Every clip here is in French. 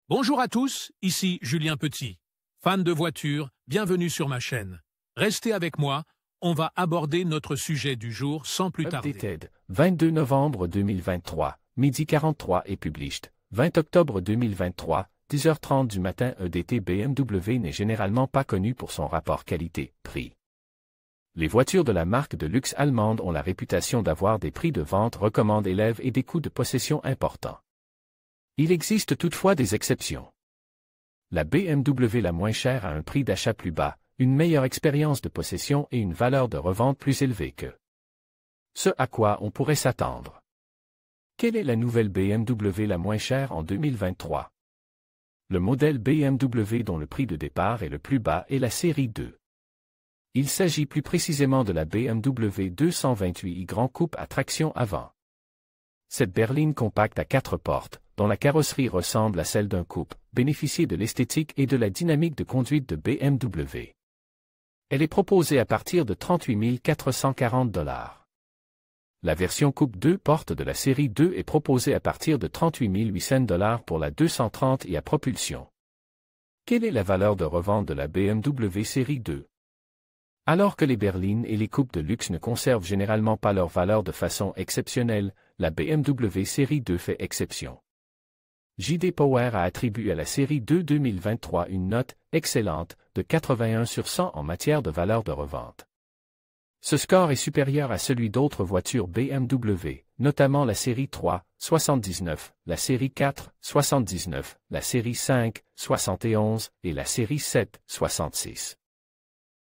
Bonjour à tous, ici Julien Petit. Fan de voitures, bienvenue sur ma chaîne. Restez avec moi, on va aborder notre sujet du jour sans plus tarder. Updated, 22 novembre 2023, midi 43 et published, 20 octobre 2023, 10h30 du matin. EDT BMW n'est généralement pas connu pour son rapport qualité-prix. Les voitures de la marque de luxe allemande ont la réputation d'avoir des prix de vente recommandés élevés et des coûts de possession importants. Il existe toutefois des exceptions. La BMW la moins chère a un prix d'achat plus bas, une meilleure expérience de possession et une valeur de revente plus élevée que ce à quoi on pourrait s'attendre. Quelle est la nouvelle BMW la moins chère en 2023? Le modèle BMW dont le prix de départ est le plus bas est la série 2. Il s'agit plus précisément de la BMW 228i Grand Coupe à traction avant. Cette berline compacte à 4 portes, dont la carrosserie ressemble à celle d'un coupe, bénéficie de l'esthétique et de la dynamique de conduite de BMW. Elle est proposée à partir de 38 440 $. La version coupe 2 portes de la série 2 est proposée à partir de 38 800 $ pour la 230 et à propulsion. Quelle est la valeur de revente de la BMW série 2? Alors que les berlines et les coupes de luxe ne conservent généralement pas leur valeur de façon exceptionnelle, la BMW série 2 fait exception. J.D. Power a attribué à la série 2 2023 une note « excellente » de 81 sur 100 en matière de valeur de revente. Ce score est supérieur à celui d'autres voitures BMW, notamment la série 3, 79, la série 4, 79, la série 5, 71 et la série 7, 66.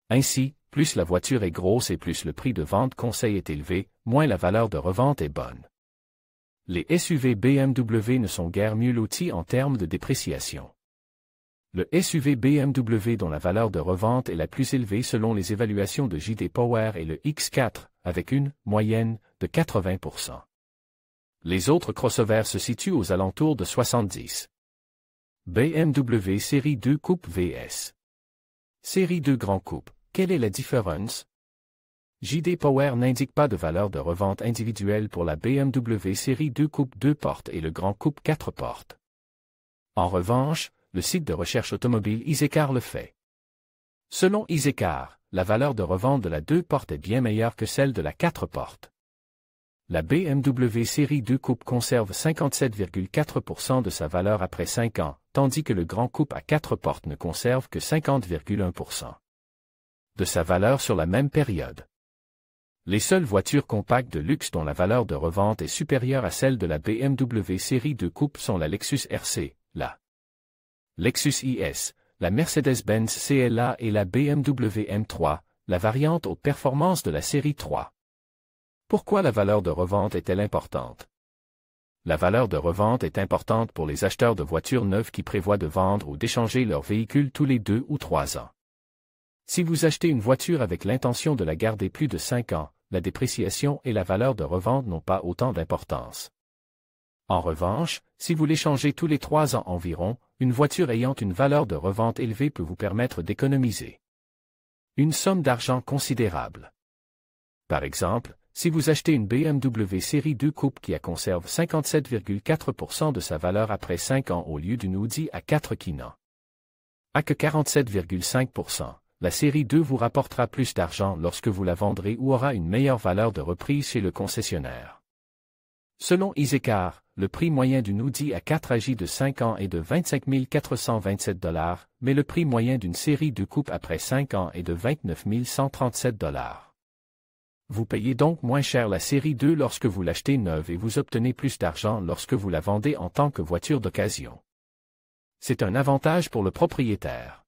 Ainsi, plus la voiture est grosse et plus le prix de vente conseil est élevé, moins la valeur de revente est bonne. Les SUV BMW ne sont guère mieux lotis en termes de dépréciation. Le SUV BMW dont la valeur de revente est la plus élevée selon les évaluations de J.D. Power est le X4, avec une moyenne de 80%. Les autres crossovers se situent aux alentours de 70. BMW série 2 Coupe vs. Série 2 Grand Coupe, quelle est la différence? J.D. Power n'indique pas de valeur de revente individuelle pour la BMW série 2 Coupe 2 portes et le Grand Coupe 4 portes. En revanche, le site de recherche automobile Isecar le fait. Selon Isecar, la valeur de revente de la 2 portes est bien meilleure que celle de la 4 portes. La BMW série 2 Coupe conserve 57,4% de sa valeur après 5 ans, tandis que le Grand Coupe à 4 portes ne conserve que 50,1% de sa valeur sur la même période. Les seules voitures compactes de luxe dont la valeur de revente est supérieure à celle de la BMW série 2 Coupe sont la Lexus RC, la Lexus IS, la Mercedes-Benz CLA et la BMW M3, la variante haute performance de la série 3. Pourquoi la valeur de revente est-elle importante? La valeur de revente est importante pour les acheteurs de voitures neuves qui prévoient de vendre ou d'échanger leur véhicule tous les 2 ou 3 ans. Si vous achetez une voiture avec l'intention de la garder plus de 5 ans, la dépréciation et la valeur de revente n'ont pas autant d'importance. En revanche, si vous l'échangez tous les 3 ans environ, une voiture ayant une valeur de revente élevée peut vous permettre d'économiser une somme d'argent considérable. Par exemple, si vous achetez une BMW série 2 Coupe qui conserve 57,4% de sa valeur après 5 ans au lieu d'une Audi A4 qui n'en a que 47,5%. La série 2 vous rapportera plus d'argent lorsque vous la vendrez ou aura une meilleure valeur de reprise chez le concessionnaire. Selon Isecar, le prix moyen d'une Audi A4 âgée de 5 ans est de 25 427 $, mais le prix moyen d'une série 2 Coupe après 5 ans est de 29 137 $. Vous payez donc moins cher la série 2 lorsque vous l'achetez neuve et vous obtenez plus d'argent lorsque vous la vendez en tant que voiture d'occasion. C'est un avantage pour le propriétaire.